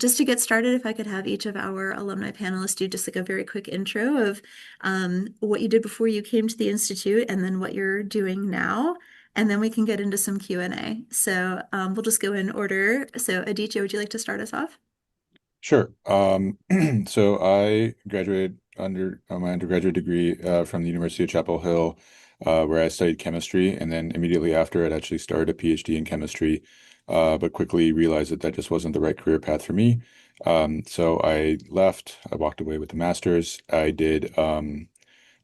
just to get started, if I could have each of our alumni panelists do just like a very quick intro of what you did before you came to the Institute and then what you're doing now. And then we can get into some Q&A. So we'll just go in order. So Aditya, would you like to start us off? Sure. So I graduated under my undergraduate degree from the University of Chapel Hill, where I studied chemistry, and then immediately after, I'd actually started a PhD in chemistry, but quickly realized that that just wasn't the right career path for me. So I left. I walked away with a master's. I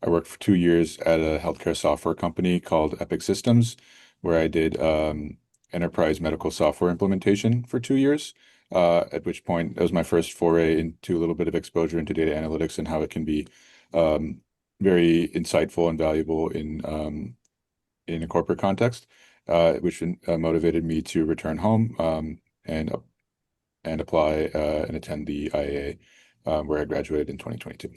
worked for 2 years at a healthcare software company called Epic Systems, where I did enterprise medical software implementation for 2 years. At which point that was my first foray into a little bit of exposure into data analytics and how it can be um, very insightful and valuable in a corporate context, which motivated me to return home and apply and attend the IAA, where I graduated in 2022.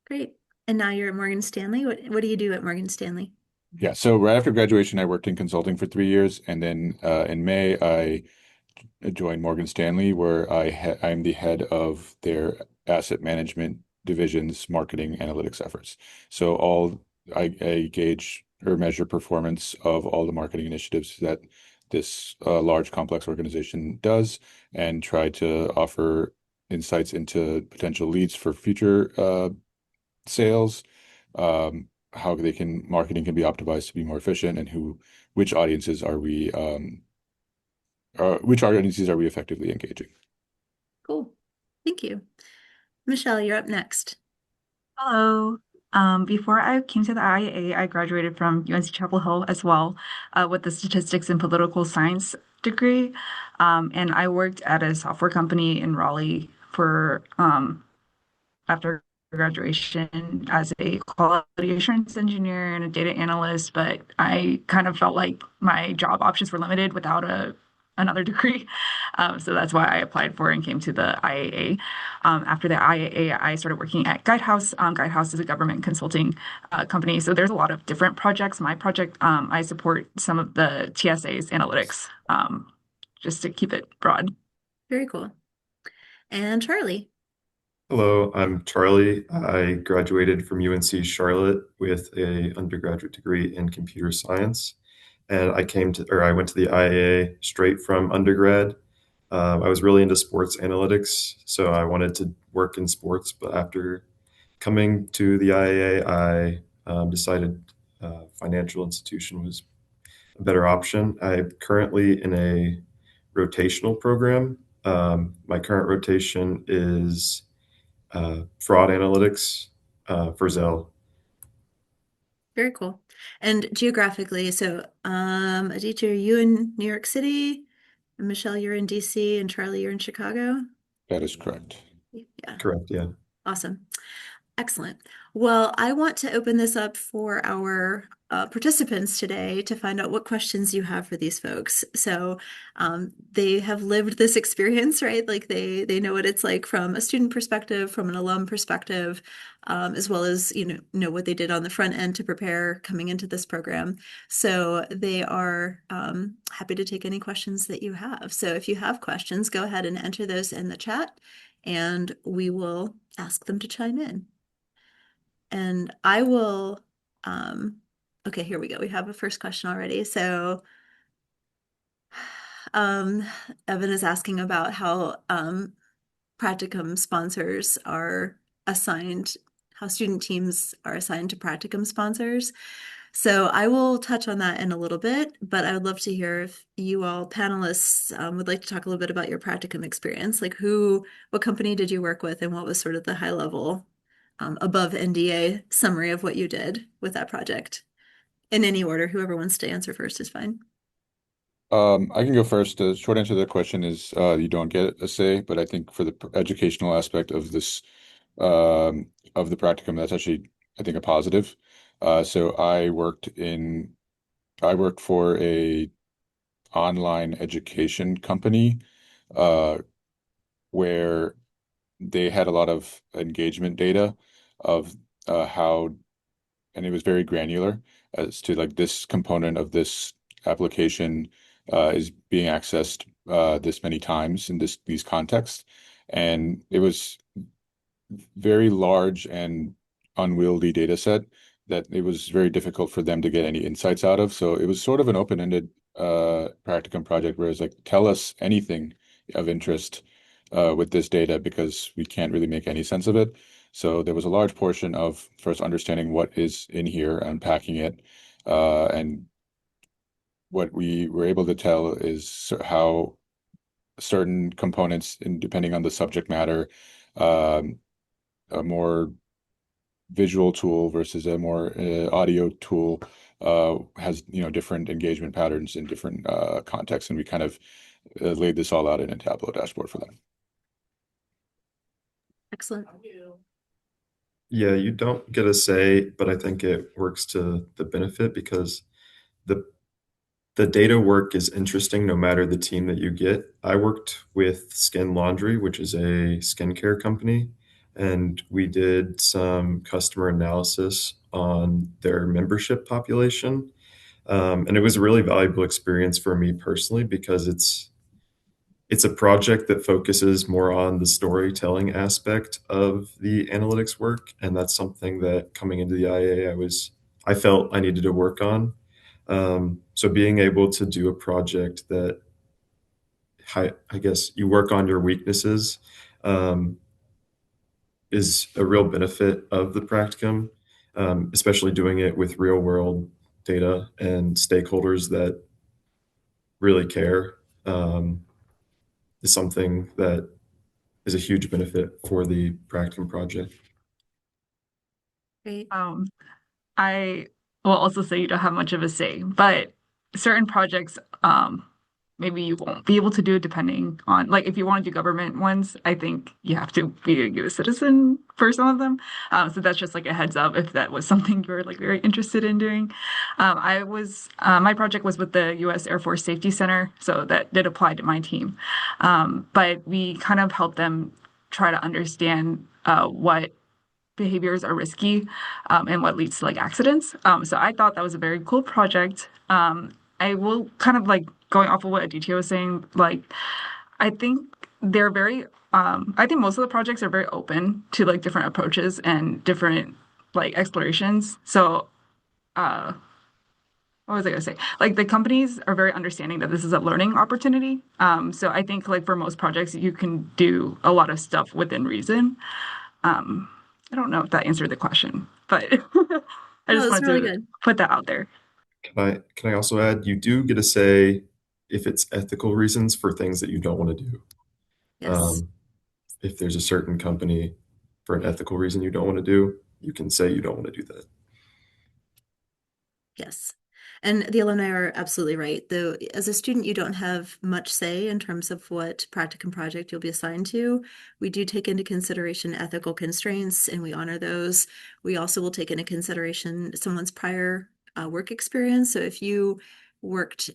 Great. And now you're at Morgan Stanley. What do you do at Morgan Stanley? Yeah, so right after graduation, I worked in consulting for 3 years, and then in May, I joined Morgan Stanley, where I'm the head of their asset management division's marketing analytics efforts. So I gauge or measure performance of all the marketing initiatives that this large complex organization does, and try to offer insights into potential leads for future sales, how they can marketing can be optimized to be more efficient, and which audiences are we which audiences are we effectively engaging? Cool. Thank you. Michelle, you're up next. Hello. Before I came to the IAA, I graduated from UNC Chapel Hill as well, with the statistics and political science degree. And I worked at a software company in Raleigh for after graduation as a quality assurance engineer and a data analyst, but I kind of felt like my job options were limited without another degree. So that's why I applied for and came to the IAA. After the IAA, I started working at Guidehouse. Guidehouse is a government consulting company. So there's a lot of different projects. My project, I support some of the TSA's analytics, just to keep it broad. Very cool. And Charlie. Hello, I'm Charlie. I graduated from UNC Charlotte with a undergraduate degree in computer science, and I went to the IAA straight from undergrad. I was really into sports analytics, so I wanted to work in sports. But after coming to the IAA, I decided financial institution was a better option. I'm currently in a rotational program. My current rotation is fraud analytics for Zelle. Very cool. And geographically, so Aditya, are you in New York City? And Michelle, you're in DC, and Charlie, you're in Chicago? That is correct. Yeah, Correct, yeah. awesome. Excellent. Well, I want to open this up for our participants today to find out what questions you have for these folks. So they have lived this experience, right? Like they know what it's like from a student perspective, from an alum perspective, as well as know what they did on the front end to prepare coming into this program. So they are happy to take any questions that you have. So if you have questions, go ahead and enter those in the chat, and we will ask them to chime in. And I will, okay, here we go. We have a first question already. So, um, Evan is asking about how practicum sponsors are assigned, how student teams are assigned to practicum sponsors. So I will touch on that in a little bit, but I would love to hear if you all panelists would like to talk a little bit about your practicum experience. Like what company did you work with, and what was sort of the high level above NDA summary of what you did with that project? In any order, whoever wants to answer first is fine. I can go first. The short answer to the question is you don't get a say, but I think for the educational aspect of this of the practicum, that's actually I think a positive. So I worked for a online education company uh, where they had a lot of engagement data of how, and it was very granular as to like this component of this application is being accessed this many times in these contexts, and it was very large and unwieldy data set that it was very difficult for them to get any insights out of. So it was sort of an open-ended practicum project where it's like, tell us anything of interest with this data because we can't really make any sense of it. So there was a large portion of first understanding what is in here, unpacking it, and what we were able to tell is how certain components, and depending on the subject matter, um, a more visual tool versus a more audio tool has different engagement patterns in different contexts, and we kind of laid this all out in a Tableau dashboard for them. Excellent. Yeah, you don't get a say, but I think it works to the benefit because the the data work is interesting no matter the team that you get. I worked with Skin Laundry, which is a skincare company, and we did some customer analysis on their membership population. And it was a really valuable experience for me personally because it's a project that focuses more on the storytelling aspect of the analytics work, and that's something that coming into the IA I felt I needed to work on. So being able to do a project that I guess you work on your weaknesses um, is a real benefit of the practicum, especially doing it with real world data and stakeholders that really care, is something that is a huge benefit for the practicum project. Great. Um, I will also say you don't have much of a say, but certain projects, maybe you won't be able to do depending on, like, if you want to do government ones, I think you have to be a U.S. citizen for some of them. So that's just like a heads up if that was something you were like very interested in doing. My project was with the U.S. Air Force Safety Center, so that did apply to my team. But we kind of helped them try to understand what behaviors are risky and what leads to like accidents. So I thought that was a very cool project. I will kind of like going off of what Aditya was saying, like I think they're very I think most of the projects are very open to like different approaches and different like explorations. So uh what was I gonna say? Like the companies are very understanding that this is a learning opportunity. So I think like for most projects you can do a lot of stuff within reason. Um, I don't know if that answered the question, but I No, just it's wanted really to good. put that out there. Can I also add, you do get to say if it's ethical reasons for things that you don't want to do. Yes. Um, if there's a certain company for an ethical reason you don't want to do, you can say you don't want to do that. Yes. And the alumni are absolutely right. Though, as a student, you don't have much say in terms of what practicum project you'll be assigned to. We do take into consideration ethical constraints and we honor those. We also will take into consideration someone's prior work experience. So if you worked,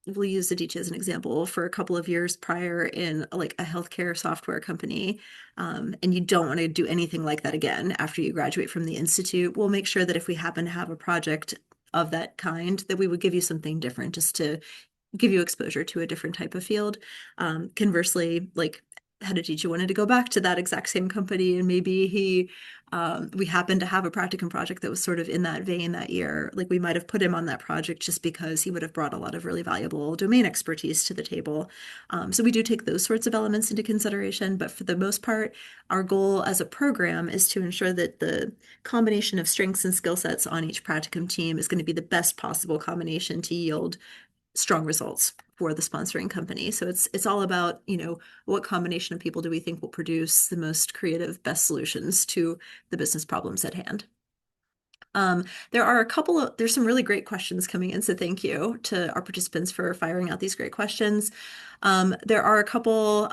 we'll use Aditya as an example, for a couple of years prior in like a healthcare software company, and you don't want to do anything like that again after you graduate from the institute, we'll make sure that if we happen to have a project of that kind, that we would give you something different just to give you exposure to a different type of field. Conversely, like had a teacher wanted to go back to that exact same company and maybe we happened to have a practicum project that was sort of in that vein that year, like we might have put him on that project just because he would have brought a lot of really valuable domain expertise to the table. So we do take those sorts of elements into consideration, but for the most part, our goal as a program is to ensure that the combination of strengths and skill sets on each practicum team is going to be the best possible combination to yield strong results for the sponsoring company. So it's all about, what combination of people do we think will produce the most creative, best solutions to the business problems at hand. There's some really great questions coming in, so thank you to our participants for firing out these great questions. There are a couple,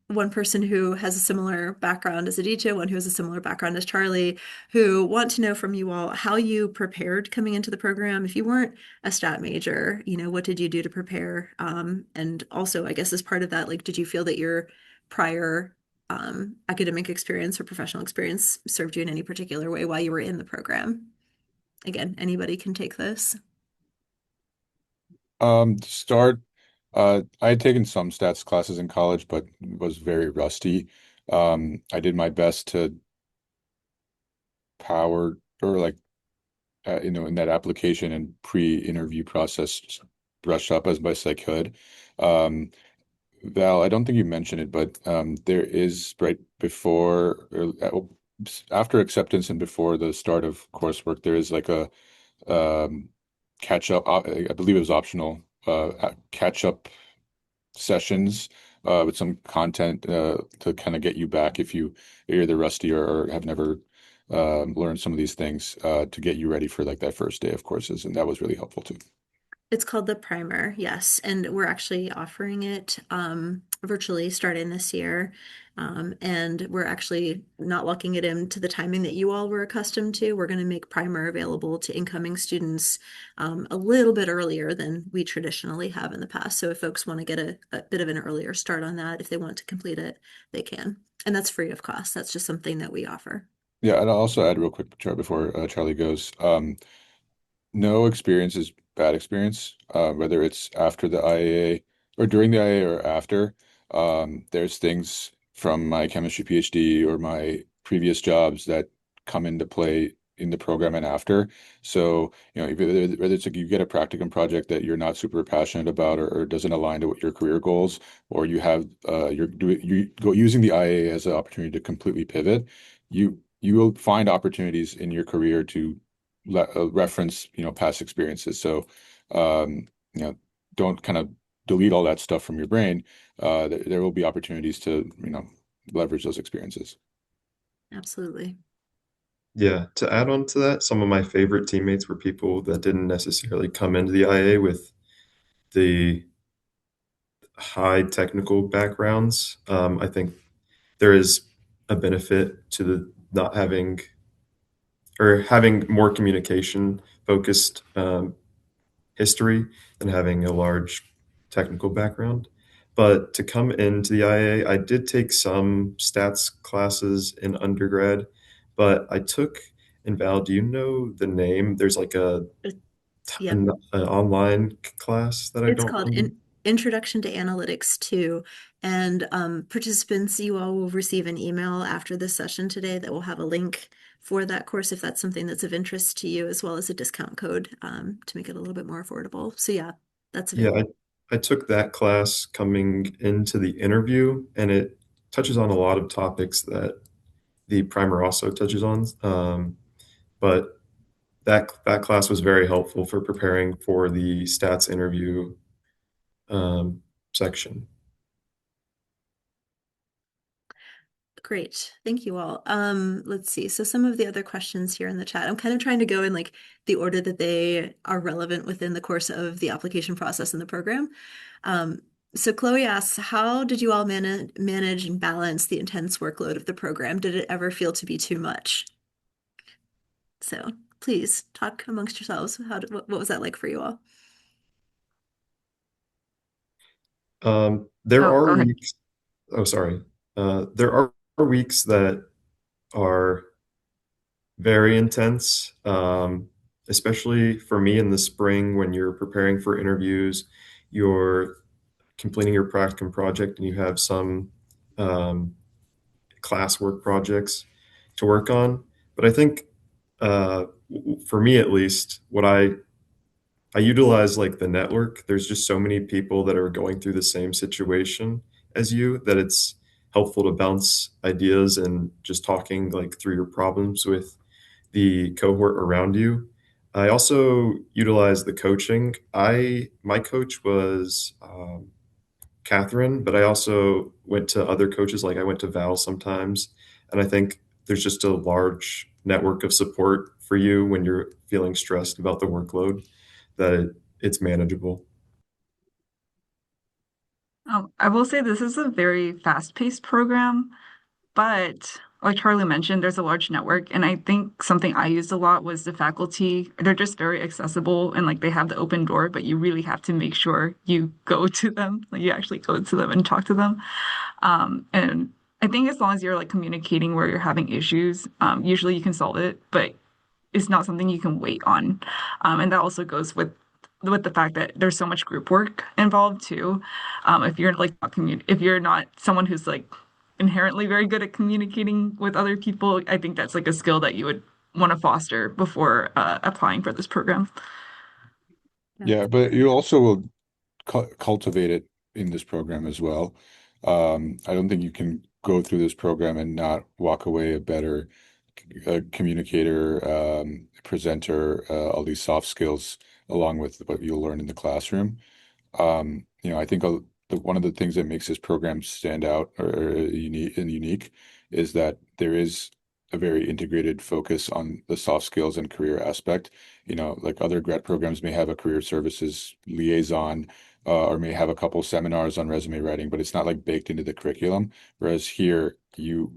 one person who has a similar background as Aditya, one who has a similar background as Charlie, who want to know from you all how you prepared coming into the program. If you weren't a stat major, what did you do to prepare? And also, I guess as part of that, like, did you feel that your prior academic experience or professional experience served you in any particular way while you were in the program? Again, anybody can take this. To start, I had taken some stats classes in college, but was very rusty. I did my best to power or like in that application and pre-interview process, just brush up as best I could. Um, Val, I don't think you mentioned it, but there is right before or after acceptance and before the start of coursework, there is like a um, catch up. I believe it was optional. Catch up sessions with some content to kind of get you back if you're either rusty or have never learned some of these things to get you ready for like that first day of courses, and that was really helpful too. It's called the primer, yes, and we're actually offering it virtually starting this year. And we're actually not locking it into the timing that you all were accustomed to. We're going to make primer available to incoming students a little bit earlier than we traditionally have in the past. So if folks want to get a bit of an earlier start on that, if they want to complete it, they can. And that's free of cost. That's just something that we offer. Yeah, and I'll also add real quick, before Charlie goes. No experience is bad experience, whether it's after the IAA or during the IAA or after. There's things from my chemistry PhD or my previous jobs that come into play in the program and after. So, whether it's like you get a practicum project that you're not super passionate about or doesn't align to what your career goals, or you have you go using the IAA as an opportunity to completely pivot, you will find opportunities in your career to reference past experiences. So you know don't kind of delete all that stuff from your brain. There will be opportunities to leverage those experiences. Absolutely. Yeah, to add on to that, some of my favorite teammates were people that didn't necessarily come into the IA with the high technical backgrounds. I think there is a benefit to the not having or having more communication focused history than having a large technical background. But to come into the IA, I did take some stats classes in undergrad, but I took, and Val, do you know the name? There's like It- Yep. an online class that I It's don't called remember. Introduction to Analytics 2. And participants, you all will receive an email after this session today that will have a link for that course if that's something that's of interest to you, as well as a discount code to make it a little bit more affordable. So yeah, that's Yeah, available. I took that class coming into the interview, and it touches on a lot of topics that the primer also touches on. But that class was very helpful for preparing for the stats interview section. Great. Thank you all. Let's see. So some of the other questions here in the chat, I'm kind of trying to go in like the order that they are relevant within the course of the application process in the program. Um, so Chloe asks, how did you all manage and balance the intense workload of the program? Did it ever feel to be too much? So please talk amongst yourselves. What was that like for you all? There Oh, are go ahead. weeks, oh, sorry. There are weeks that are very intense, especially for me in the spring when you're preparing for interviews, you're completing your practicum project, and you have some um, classwork projects to work on. But I think for me at least, what I utilize like the network. There's just so many people that are going through the same situation as you that it's helpful to bounce ideas and just talking like through your problems with the cohort around you. I also utilize the coaching. I my coach was Catherine, but I also went to other coaches. Like I went to Val sometimes, and I think there's just a large network of support for you when you're feeling stressed about the workload that it's manageable. I will say this is a very fast-paced program, but like Charlie mentioned, there's a large network, and I think something I used a lot was the faculty. They're just very accessible and like they have the open door, but you really have to make sure you go to them, like you actually go to them and talk to them. And I think as long as you're like communicating where you're having issues, usually you can solve it, but it's not something you can wait on. And that also goes with with the fact that there's so much group work involved too. If you're like not if you're not someone who's like inherently very good at communicating with other people, I think that's like a skill that you would want to foster before applying for this program. Yeah. Yeah, but you also will cultivate it in this program as well. I don't think you can go through this program and not walk away a better communicator, presenter, all these soft skills along with what you'll learn in the classroom. I think one of the things that makes this program stand out or unique is that there is a very integrated focus on the soft skills and career aspect. Like other grad programs may have a career services liaison, or may have a couple seminars on resume writing, but it's not like baked into the curriculum. Whereas here, the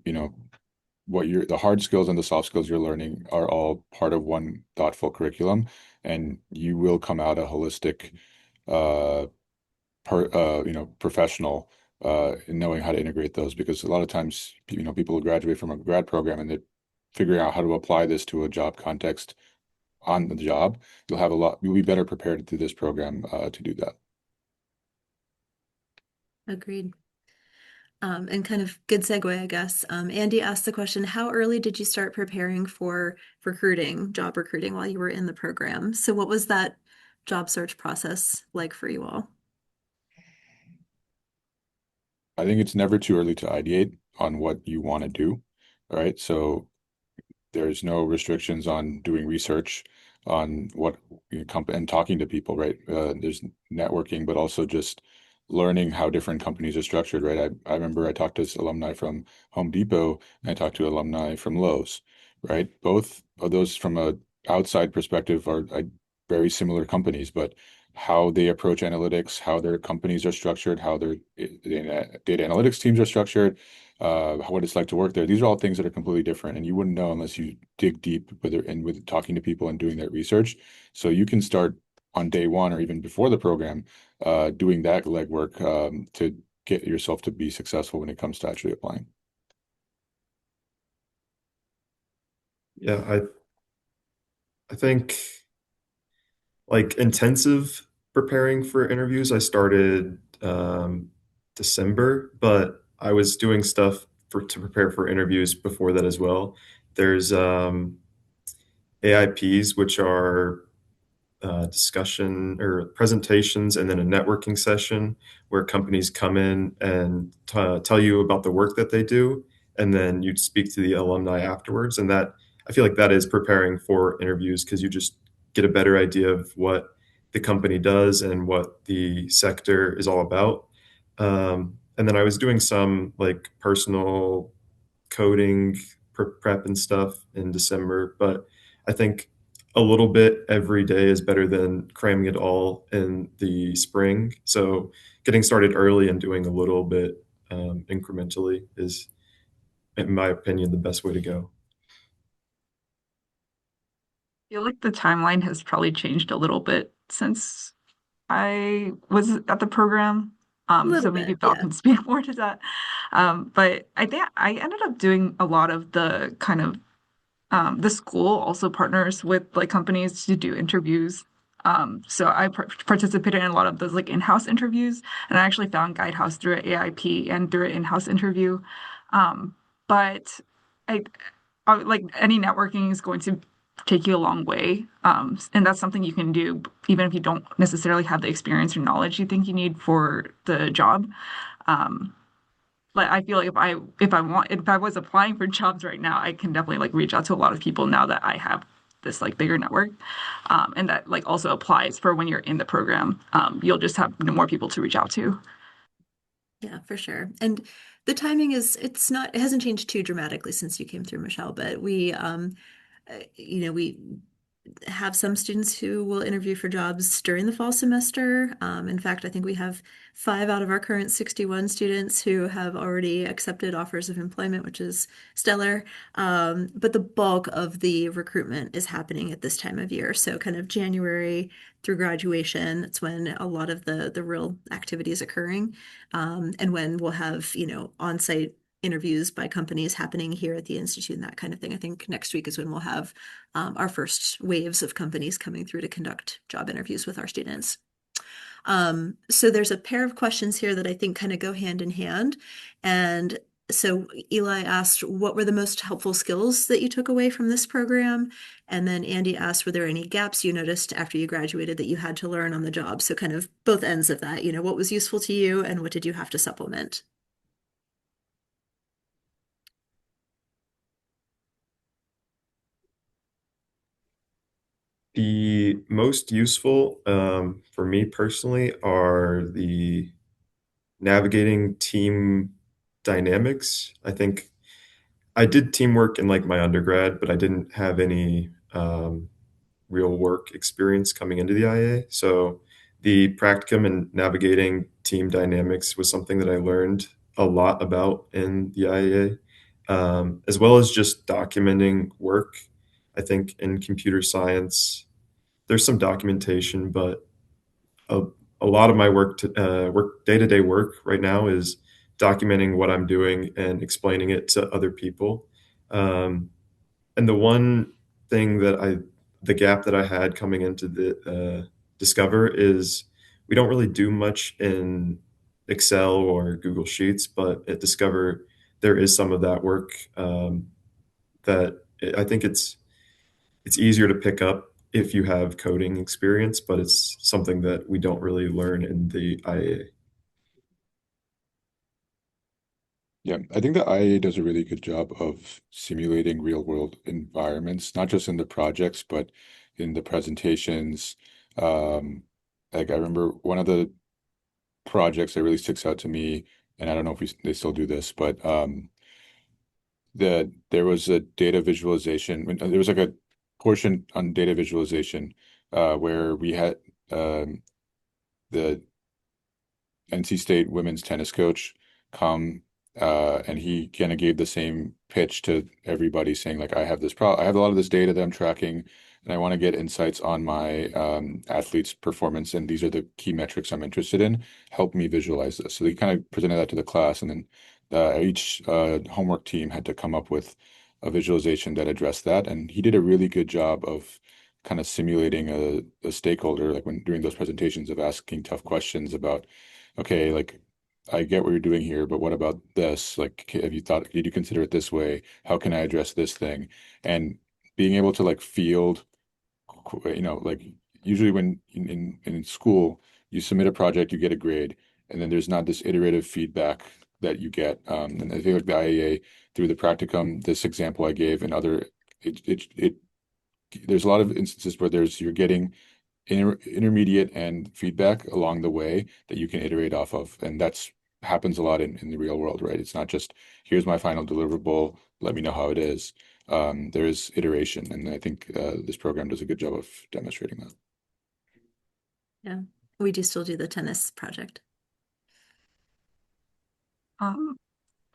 hard skills and the soft skills you're learning are all part of one thoughtful curriculum, and you will come out a holistic, uh, professional, in knowing how to integrate those. Because a lot of times, people will graduate from a grad program and they're figuring out how to apply this to a job context on the job. You'll be better prepared through this program, to do that. Agreed. And kind of good segue, I guess. Andy asked the question, how early did you start preparing for job recruiting while you were in the program? So what was that job search process like for you all? I think it's never too early to ideate on what you want to do. All right. So there's no restrictions on doing research on what and talking to people, right? There's networking, but also just learning how different companies are structured, right? I remember I talked to alumni from Home Depot and I talked to alumni from Lowe's, right? Both of those from a outside perspective are very similar companies, but how they approach analytics, how their companies are structured, how their data analytics teams are structured, what it's like to work there. These are all things that are completely different, and you wouldn't know unless you dig deep with talking to people and doing that research. So you can start on day one or even before the program, doing that legwork, to get yourself to be successful when it comes to actually applying. Yeah, I think like intensive preparing for interviews, I started December, but I was doing stuff to prepare for interviews before that as well. There's AIPs, which are discussion or presentations, and then a networking session where companies come in and tell you about the work that they do, and then you'd speak to the alumni afterwards. And that I feel like that is preparing for interviews because you just get a better idea of what the company does and what the sector is all about. And then I was doing some like personal coding prep and stuff in December, but I think a little bit every day is better than cramming it all in the spring. So getting started early and doing a little bit incrementally is, in my opinion, the best way to go. I feel like the timeline has probably changed a little bit since I was at the program. A So little maybe bit, Val yeah. can speak more to that. But I think I ended up doing a lot of the kind of the school also partners with like companies to do interviews. So I participated in a lot of those like in-house interviews, and I actually found Guidehouse through an AIP and through an in-house interview. But I, like any networking is going to take you a long way, and that's something you can do even if you don't necessarily have the experience or knowledge you think you need for the job. Um, but I feel like if I was applying for jobs right now, I can definitely like reach out to a lot of people now that I have this like bigger network. And that like also applies for when you're in the program. You'll just have more people to reach out to. Yeah, for sure. And the timing it hasn't changed too dramatically since you came through, Michelle, but we have some students who will interview for jobs during the fall semester. In fact, I think we have 5 out of our current 61 students who have already accepted offers of employment, which is stellar. But the bulk of the recruitment is happening at this time of year. So kind of January through graduation, that's when a lot of the real activity is occurring. And when we'll have, on-site interviews by companies happening here at the Institute and that kind of thing. I think next week is when we'll have our first waves of companies coming through to conduct job interviews with our students. So there's a pair of questions here that I think kind of go hand in hand. And so Eli asked, what were the most helpful skills that you took away from this program? And then Andy asked, were there any gaps you noticed after you graduated that you had to learn on the job? So kind of both ends of that, what was useful to you and what did you have to supplement? The most useful for me personally are the navigating team dynamics. I think I did teamwork in like my undergrad, but I didn't have any real work experience coming into the IA. So the practicum and navigating team dynamics was something that I learned a lot about in the IA, as well as just documenting work. I think in computer science, there's some documentation, but a, a lot of my work day-to-day work right now is documenting what I'm doing and explaining it to other people. Um, and the gap that I had coming into the Discover is we don't really do much in Excel or Google Sheets, but at Discover there is some of that work that I think it's easier to pick up if you have coding experience, but it's something that we don't really learn in the IA. Yeah, I think the IAA does a really good job of simulating real world environments, not just in the projects, but in the presentations. Um, like I remember one of the projects that really sticks out to me, and I don't know if they still do this, but there was a data visualization. There was like a portion on data visualization where we had um, the NC State women's tennis coach come and he kind of gave the same pitch to everybody saying like I have a lot of this data that I'm tracking and I want to get insights on my athletes' performance and these are the key metrics I'm interested in. Help me visualize this. So they kind of presented that to the class and then each homework team had to come up with a visualization that addressed that and he did a really good job of kind of simulating a stakeholder like when during those presentations of asking tough questions about okay, like I get what you're doing here, but what about this? Like, have you thought, did you consider it this way? How can I address this thing? And being able to like field, like usually when in school, you submit a project, you get a grade, and then there's not this iterative feedback that you get. And I feel like the IAA through the practicum, this example I gave, and other, it there's a lot of instances where you're getting intermediate and feedback along the way that you can iterate off of. And that's happens a lot in the real world, right? It's not just here's my final deliverable, let me know how it is. There's iteration, and I think this program does a good job of demonstrating that. Yeah, we do still do the tennis project. Um,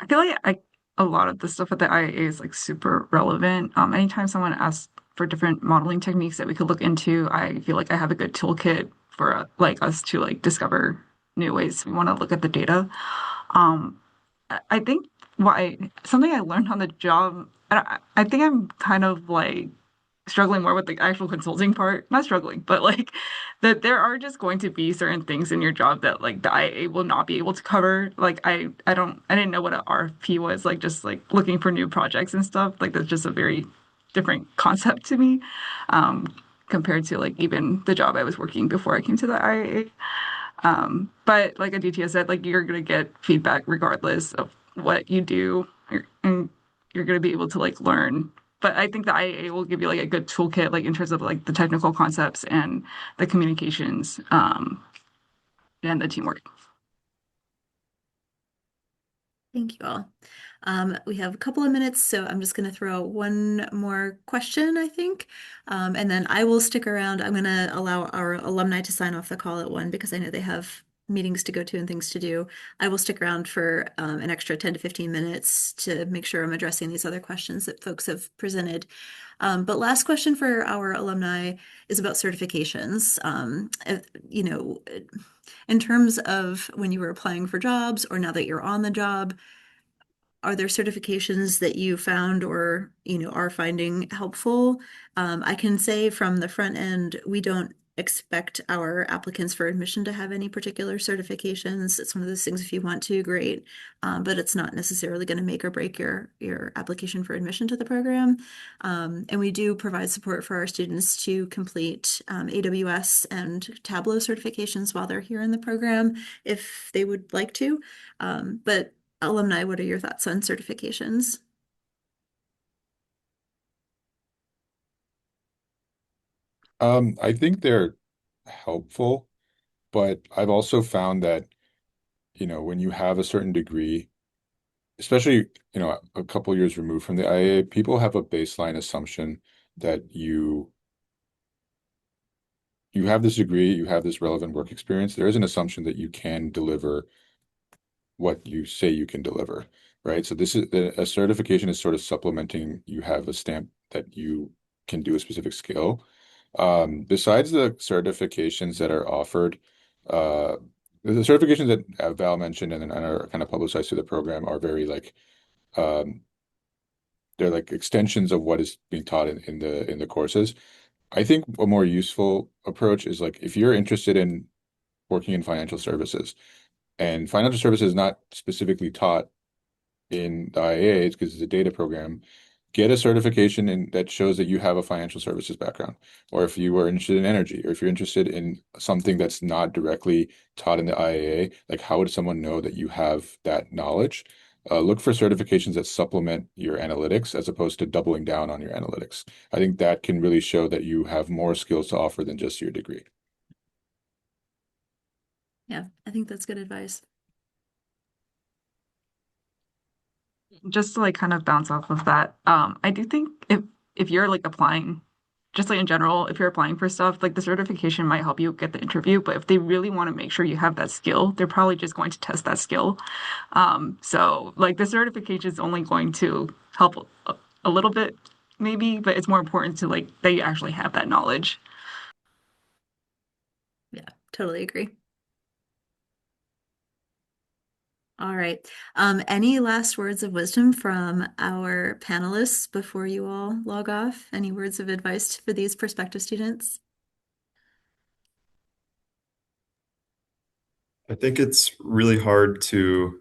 I feel like a lot of the stuff at the IAA is like super relevant. Anytime someone asks for different modeling techniques that we could look into, I feel like I have a good toolkit for like us to like discover new ways we want to look at the data. Um, I think something I learned on the job, I think I'm kind of like struggling more with the actual consulting part. Not struggling, but like that there are just going to be certain things in your job that like the IA will not be able to cover. Like I didn't know what an RFP was, like just like looking for new projects and stuff. Like that's just a very different concept to me, compared to like even the job I was working before I came to the IA. But like Aditya said, like you're gonna get feedback regardless of what you do, and you're gonna be able to like learn. But I think the IAA will give you like a good toolkit, like in terms of like the technical concepts and the communications, and the teamwork. Thank you all. We have a couple of minutes, so I'm just going to throw one more question, I think. And then I will stick around. I'm going to allow our alumni to sign off the call at 1 because I know they have meetings to go to and things to do. I will stick around for an extra 10 to 15 minutes to make sure I'm addressing these other questions that folks have presented. But last question for our alumni is about certifications. You know, in terms of when you were applying for jobs or now that you're on the job, are there certifications that you found or, are finding helpful? I can say from the front end, we don't expect our applicants for admission to have any particular certifications. It's one of those things, if you want to, great. But it's not necessarily going to make or break your application for admission to the program. And we do provide support for our students to complete AWS and Tableau certifications while they're here in the program, if they would like to. But alumni, what are your thoughts on certifications? I think they're helpful, but I've also found that, when you have a certain degree, especially, a couple years removed from the IA, people have a baseline assumption that you have this degree, you have this relevant work experience. There is an assumption that you can deliver what you say you can deliver, right? So this is a certification is sort of supplementing. You have a stamp that you can do a specific skill. Besides the certifications that are offered, the certifications that Val mentioned and are kind of publicized through the program are very um, they're like extensions of what is being taught in the courses. I think a more useful approach is like if you're interested in working in financial services, and financial services is not specifically taught in the IAA because it's a data program, get a certification that shows that you have a financial services background. Or if you are interested in energy, or if you're interested in something that's not directly taught in the IAA, like how would someone know that you have that knowledge? Look for certifications that supplement your analytics as opposed to doubling down on your analytics. I think that can really show that you have more skills to offer than just your degree. Yeah, I think that's good advice. Just to like kind of bounce off of that, I do think if you're like applying, just like in general, if you're applying for stuff, like the certification might help you get the interview, but if they really want to make sure you have that skill, they're probably just going to test that skill. So like the certification is only going to help a little bit, maybe, but it's more important to like that you actually have that knowledge. Yeah, totally agree. All right. Any last words of wisdom from our panelists before you all log off? Any words of advice for these prospective students? I think it's really hard to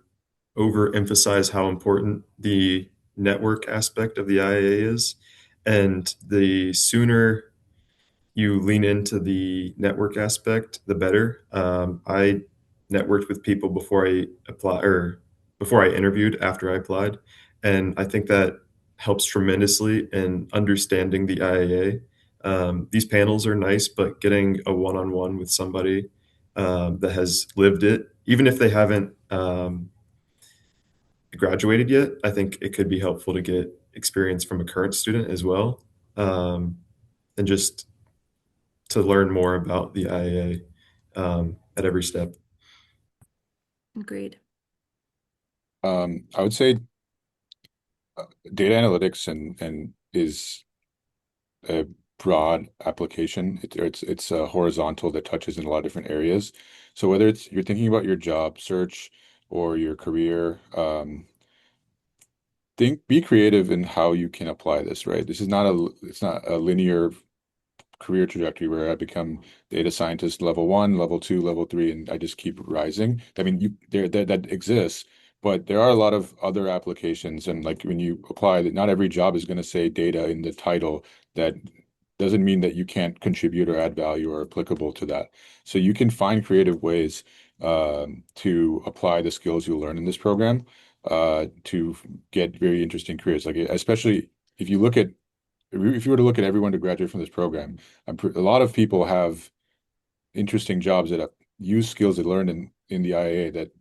overemphasize how important the network aspect of the IAA is. And the sooner you lean into the network aspect, the better. I networked with people before I apply or before I interviewed after I applied, and I think that helps tremendously in understanding the IAA. These panels are nice, but getting a one-on-one with somebody that has lived it, even if they haven't graduated yet, I think it could be helpful to get experience from a current student as well, and just to learn more about the IAA at every step. Agreed. I would say data analytics and is a broad application. It's a horizontal that touches in a lot of different areas. So whether it's you're thinking about your job search or your career, be creative in how you can apply this, right? It's not a linear career trajectory where I become data scientist level one, level two, level three, and I just keep rising. I mean, that exists, but there are a lot of other applications, and like when you apply that, not every job is going to say data in the title. That doesn't mean that you can't contribute or add value or applicable to that. So you can find creative ways to apply the skills you learn in this program to get very interesting careers. Like especially if you were to look at everyone to graduate from this program, a lot of people have interesting jobs that have used skills they learned in the IAA that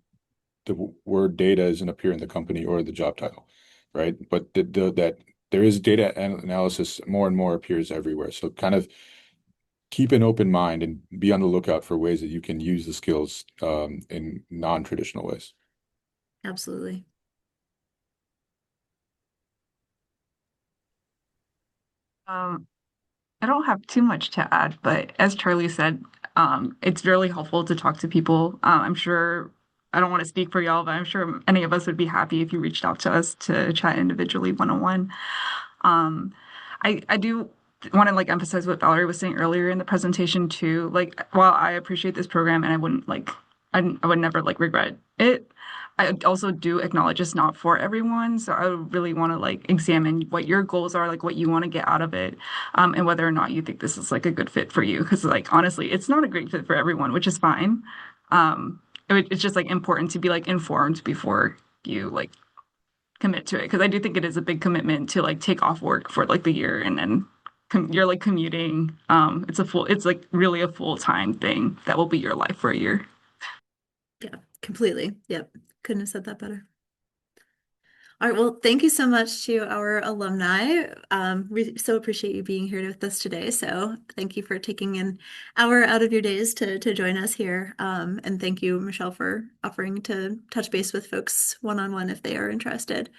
the word data doesn't appear in the company or the job title, right? But that there is data analysis more and more appears everywhere. So kind of keep an open mind and be on the lookout for ways that you can use the skills in non-traditional ways. Absolutely. Um, I don't have too much to add, but as Charlie said, it's really helpful to talk to people. I'm sure I don't want to speak for y'all, but I'm sure any of us would be happy if you reached out to us to chat individually one-on-one. Um, I do want to like emphasize what Valerie was saying earlier in the presentation too. Like, while I appreciate this program and I wouldn't like, I would never like regret it. I also do acknowledge it's not for everyone. So I would really want to like examine what your goals are, like what you want to get out of it, and whether or not you think this is like a good fit for you. Because like honestly, it's not a great fit for everyone, which is fine. Um, it's just like important to be like informed before you like commit to it because I do think it is a big commitment to like take off work for like the year and then you're like commuting. It's like really a full-time thing that will be your life for a year. Yeah, completely. Yep. Couldn't have said that better. All right, well, thank you so much to our alumni. We so appreciate you being here with us today. So thank you for taking an hour out of your days to join us here. And thank you, Michelle, for offering to touch base with folks one-on-one if they are interested.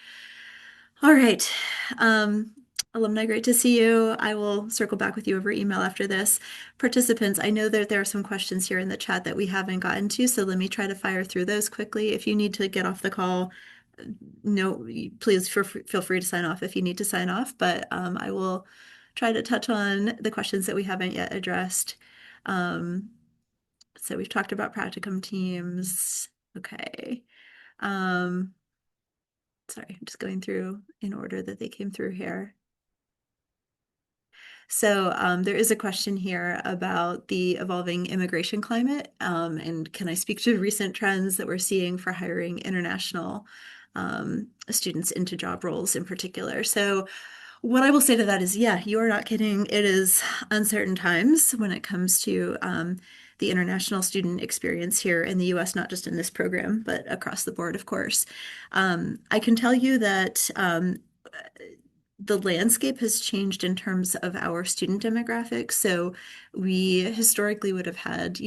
All right. Um, Alumni, great to see you. I will circle back with you over email after this. Participants, I know that there are some questions here in the chat that we haven't gotten to, so let me try to fire through those quickly. If you need to get off the call, no, please feel free to sign off if you need to sign off, but I will try to touch on the questions that we haven't yet addressed. So we've talked about practicum teams. Okay. Um, sorry, I'm just going through in order that they came through here. So there is a question here about the evolving immigration climate, and can I speak to recent trends that we're seeing for hiring international students into job roles in particular? So what I will say to that is, yeah, you are not kidding. It is uncertain times when it comes to the international student experience here in the US, not just in this program, but across the board, of course. I can tell you that the landscape has changed in terms of our student demographics. So we historically would have had,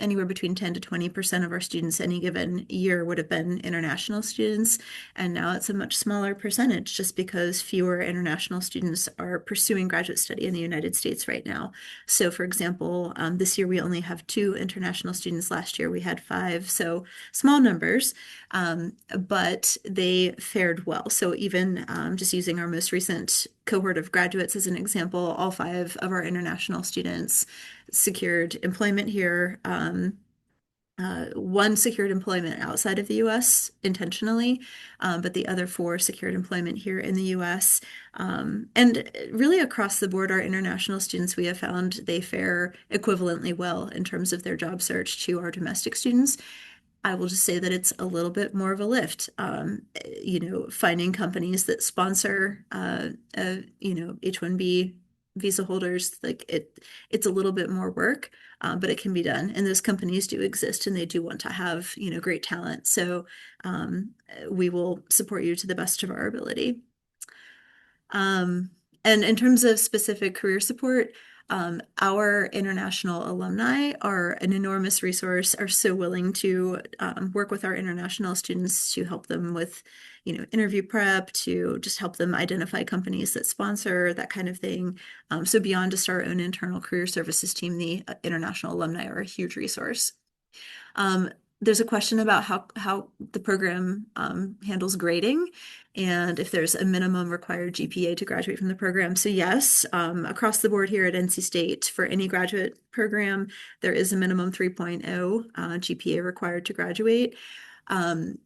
anywhere between 10 to 20% of our students any given year would have been international students. And now it's a much smaller percentage just because fewer international students are pursuing graduate study in the United States right now. So for example, this year we only have 2 international students. Last year we had 5. So small numbers, but they fared well. So even just using our most recent cohort of graduates as an example, all 5 of our international students secured employment here. One secured employment outside of the US intentionally, but the other 4 secured employment here in the US. And really across the board, our international students, we have found they fare equivalently well in terms of their job search to our domestic students. I will just say that it's a little bit more of a lift. Finding companies that sponsor, H-1B visa holders, like it's a little bit more work, but it can be done. And those companies do exist and they do want to have, great talent. So we will support you to the best of our ability. And in terms of specific career support, our international alumni are an enormous resource, are so willing to work with our international students to help them with, interview prep, to just help them identify companies that sponsor, that kind of thing. So beyond just our own internal career services team, the international alumni are a huge resource. There's a question about how the program handles grading and if there's a minimum required GPA to graduate from the program. So yes, across the board here at NC State, for any graduate program, there is a minimum 3.0 GPA required to graduate.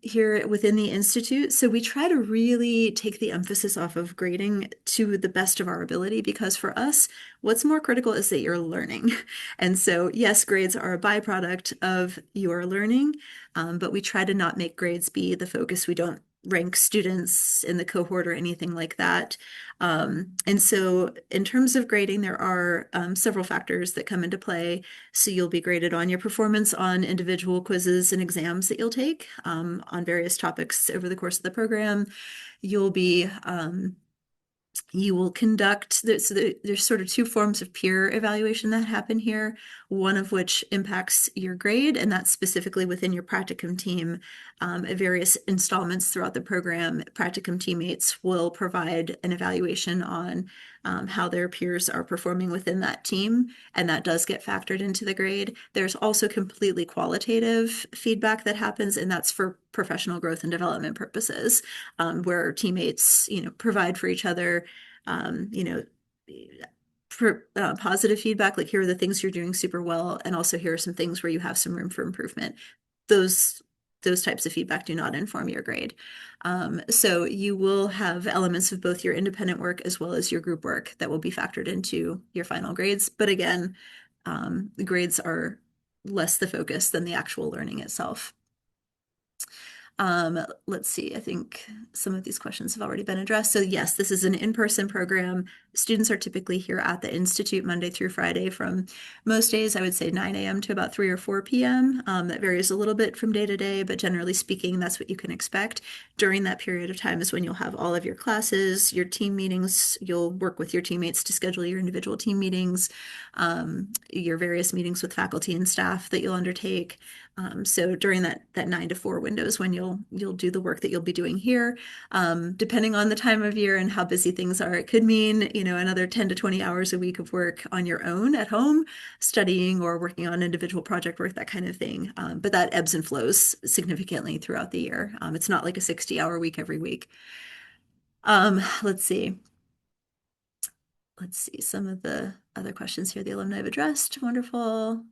Here within the Institute. So we try to really take the emphasis off of grading to the best of our ability because for us, what's more critical is that you're learning. And so, yes, grades are a byproduct of your learning, but we try to not make grades be the focus. We don't rank students in the cohort or anything like that. And so in terms of grading, there are several factors that come into play. So you'll be graded on your performance on individual quizzes and exams that you'll take on various topics over the course of the program. You'll be You will conduct, there's sort of two forms of peer evaluation that happen here, one of which impacts your grade, and that's specifically within your practicum team. At various installments throughout the program, practicum teammates will provide an evaluation on how their peers are performing within that team, and that does get factored into the grade. There's also completely qualitative feedback that happens, and that's for professional growth and development purposes, where teammates, provide for each other, you know, positive feedback, like here are the things you're doing super well, and also here are some things where you have some room for improvement. Those those types of feedback do not inform your grade. So you will have elements of both your independent work as well as your group work that will be factored into your final grades. But again, the grades are less the focus than the actual learning itself. Let's see, I think some of these questions have already been addressed. So yes, this is an in-person program. Students are typically here at the Institute Monday through Friday from most days, I would say 9 a.m. to about 3 or 4 p.m. That varies a little bit from day to day, but generally speaking, that's what you can expect. During that period of time is when you'll have all of your classes, your team meetings. You'll work with your teammates to schedule your individual team meetings, your various meetings with faculty and staff that you'll undertake. So during that 9 to 4 windows when you'll do the work that you'll be doing here, depending on the time of year and how busy things are, it could mean, another 10 to 20 hours a week of work on your own at home, studying or working on individual project work, that kind of thing. But that ebbs and flows significantly throughout the year. It's not like a 60-hour week every week. Let's see. Some of the other questions here the alumni have addressed. Wonderful.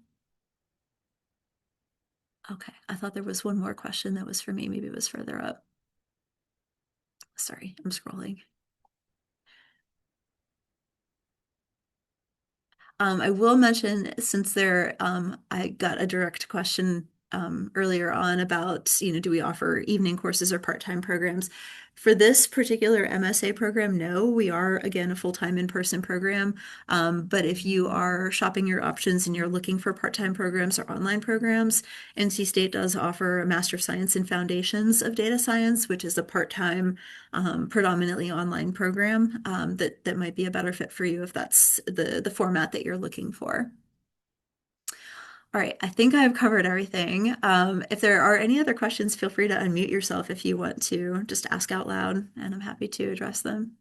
Okay, I thought there was one more question that was for me. Maybe it was further up. Sorry, I'm scrolling. I will mention, since I got a direct question earlier on about, do we offer evening courses or part-time programs? For this particular MSA program, no, we are, again, a full-time in-person program. But if you are shopping your options and you're looking for part-time programs or online programs, NC State does offer a Master of Science in Foundations of Data Science, which is a part-time, predominantly online program that might be a better fit for you if that's the format that you're looking for. All right, I think I've covered everything. If there are any other questions, feel free to unmute yourself if you want to just ask out loud, and I'm happy to address them.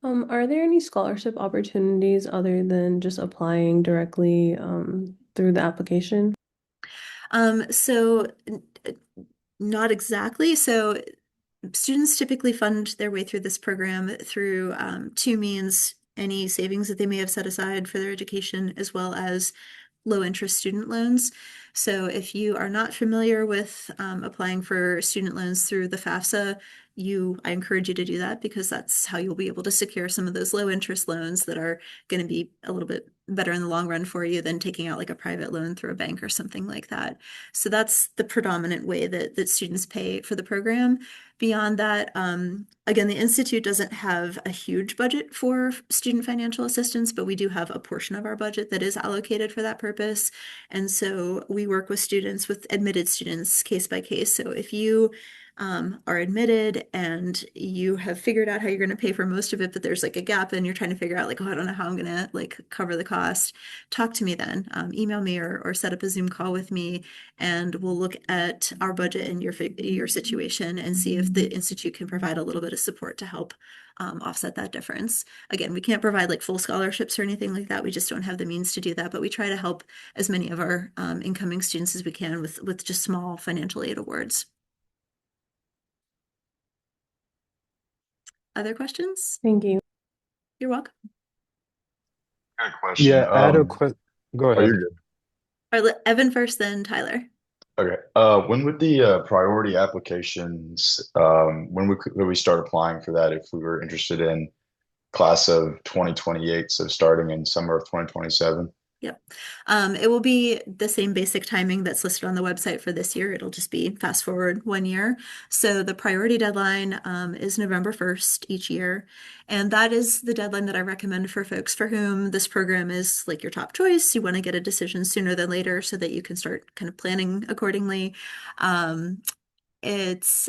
Are there any scholarship opportunities other than just applying directly through the application? So not exactly. So students typically fund their way through this program through two means: any savings that they may have set aside for their education, as well as low interest student loans. So if you are not familiar with applying for student loans through the FAFSA, I encourage you to do that, because that's how you'll be able to secure some of those low interest loans that are going to be a little bit better in the long run for you than taking out like a private loan through a bank or something like that. So that's the predominant way that students pay for the program. Beyond that, again, the Institute doesn't have a huge budget for student financial assistance, but we do have a portion of our budget that is allocated for that purpose. And so we work with admitted students case by case. So if you are admitted and you have figured out how you're going to pay for most of it, but there's like a gap and you're trying to figure out like, oh, I don't know how I'm going to like cover the cost, talk to me then. Email me or set up a Zoom call with me, and we'll look at our budget and your situation and see if the Institute can provide a little bit of support to help offset that difference. Again, we can't provide like full scholarships or anything like that. We just don't have the means to do that, but we try to help as many of our incoming students as we can with just small financial aid awards. Other questions? Thank you. You're welcome. Good question. Yeah, I had a question. Go Oh, ahead. you're good. All right, Evan first, then Tyler. Okay. When would the priority applications, could we start applying for that if we were interested in class of 2028, so starting in summer of 2027? Yep. It will be the same basic timing that's listed on the website for this year. It'll just be fast forward 1 year. So the priority deadline is November 1st each year. And that is the deadline that I recommend for folks for whom this program is like your top choice. You want to get a decision sooner than later so that you can start kind of planning accordingly. It's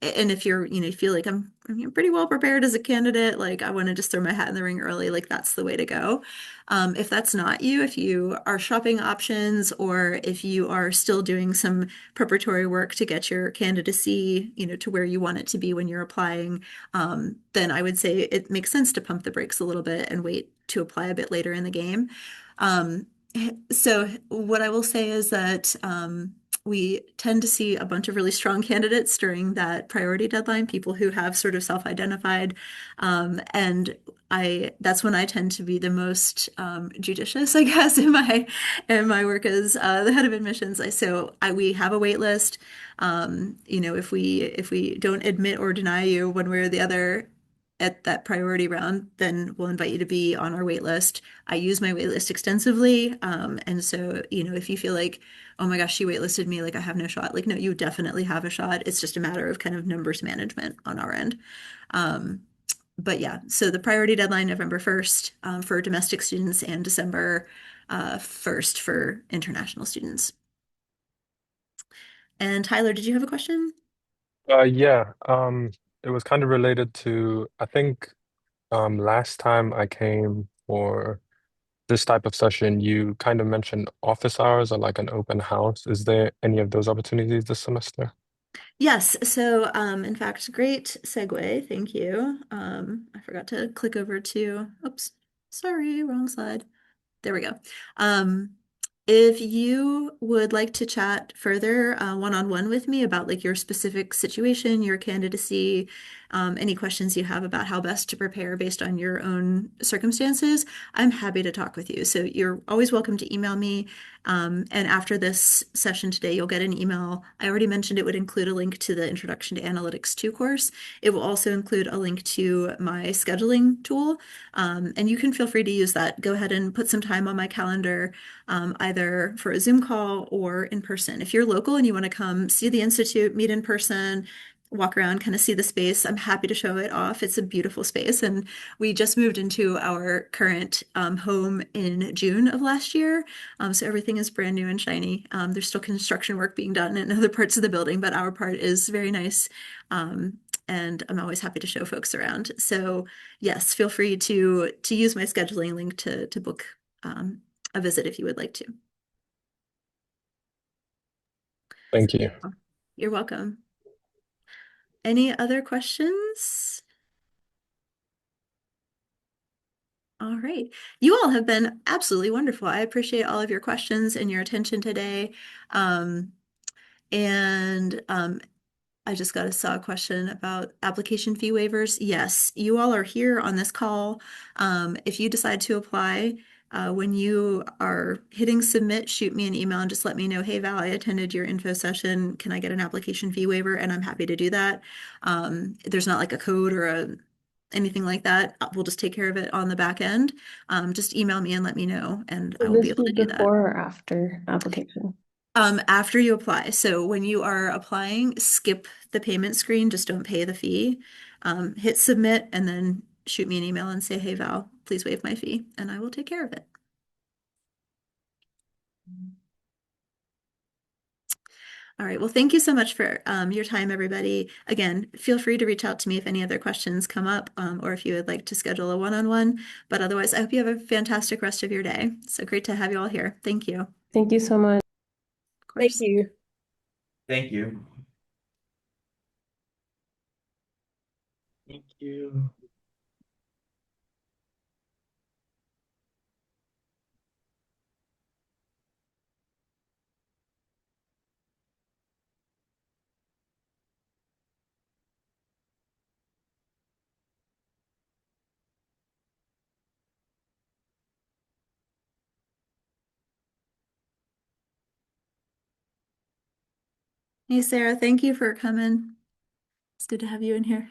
and if you're, you feel like I'm pretty well prepared as a candidate, like I want to just throw my hat in the ring early, like that's the way to go. If that's not you, if you are shopping options or if you are still doing some preparatory work to get your candidacy, to where you want it to be when you're applying, then I would say it makes sense to pump the brakes a little bit and wait to apply a bit later in the game. Um, so what I will say is that we tend to see a bunch of really strong candidates during that priority deadline, people who have sort of self-identified. And that's when I tend to be the most judicious, I guess, in my work as the head of admissions. We have a wait list. If we don't admit or deny you one way or the other at that priority round, then we'll invite you to be on our wait list. I use my wait list extensively. And so, if you feel like, oh my gosh, she waitlisted me, like I have no shot, like, no, you definitely have a shot. It's just a matter of kind of numbers management on our end. Um, but yeah, so the priority deadline, November 1st, for domestic students and December 1st for international students. And Tyler, did you have a question? Yeah, it was kind of related to, I think, last time I came for this type of session, you kind of mentioned office hours or like an open house. Is there any of those opportunities this semester? Yes, so in fact, great segue. Thank you. I forgot to click over to, oops, sorry, wrong slide. There we go. If you would like to chat further one-on-one with me about like your specific situation, your candidacy, any questions you have about how best to prepare based on your own circumstances, I'm happy to talk with you. So you're always welcome to email me. And after this session today, you'll get an email. I already mentioned it would include a link to the Introduction to Analytics 2 course. It will also include a link to my scheduling tool. And you can feel free to use that. Go ahead and put some time on my calendar, either for a Zoom call or in person. If you're local and you want to come see the Institute, meet in person, walk around, kind of see the space, I'm happy to show it off. It's a beautiful space. And we just moved into our current home in June of last year. So everything is brand new and shiny. There's still construction work being done in other parts of the building, but our part is very nice. And I'm always happy to show folks around. So yes, feel free to use my scheduling link to book a visit if you would like to. Thank you. You're welcome. Any other questions? All right. You all have been absolutely wonderful. I appreciate all of your questions and your attention today. And I just saw a question about application fee waivers. Yes, you all are here on this call. If you decide to apply, when you are hitting submit, shoot me an email and just let me know, hey Val, I attended your info session. Can I get an application fee waiver? And I'm happy to do that. There's not like a code or anything like that. We'll just take care of it on the back end. Just email me and let me know, and I Would will be this able be to do that. before or after application? After you apply. So when you are applying, skip the payment screen, just don't pay the fee. Hit submit and then shoot me an email and say, hey Val, please waive my fee, and I will take care of it. All right. Well, thank you so much for your time, everybody. Again, feel free to reach out to me if any other questions come up, or if you would like to schedule a one-on-one. But otherwise, I hope you have a fantastic rest of your day. So great to have you all here. Thank you. Of Thank you so much. course. Thank you. Thank you. Thank you. Hey, Sarah, thank you for coming. It's good to have you in here.